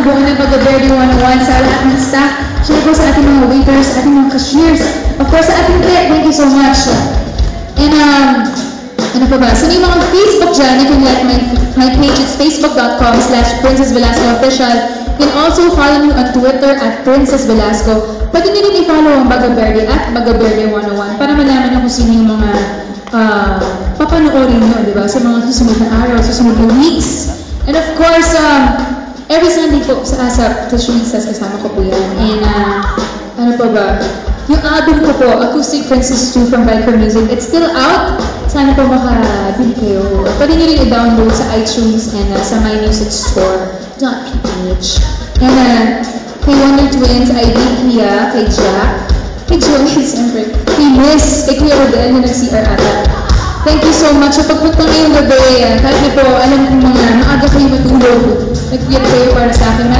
buong ng Pag-Verde 101 sa lahat ng staff, syempre po sa ating mga waiters, ating mga cashiers, of course sa ating thank you so much. And ano pa ba? So yung mga Facebook dyan, you can like my page, it's facebook.com/princessvelascoofficial. You can also follow me on Twitter at Princess Velasco. Pwede nyo rin i-follow ang Pag-Verde at Pag-Verde 101 para malaman nyo kung sino yung mga papanoorin nyo, di ba? Sa mga susunod na araw, susunod na weeks. And of course, every Sunday po sa Tushunitas kasama ko po yan. And ano pa ba? Yung album ko po, Acoustic Princess 2 from Viper Music, it's still out. Sana po makabili kayo. Pwede nyo rin i-download sa iTunes and sa mymusicstore.ph. And kay Wonder Twins, ID Kia, kay Jack, kay Joey, siyempre, kay Miss, kay Kuya Rodel na nag-CR ata. Thank you so much. Sa pagpunta ngayong gabi, kahit na po, alam ko mga maaga kayo matulog, nag-get kayo para sa akin.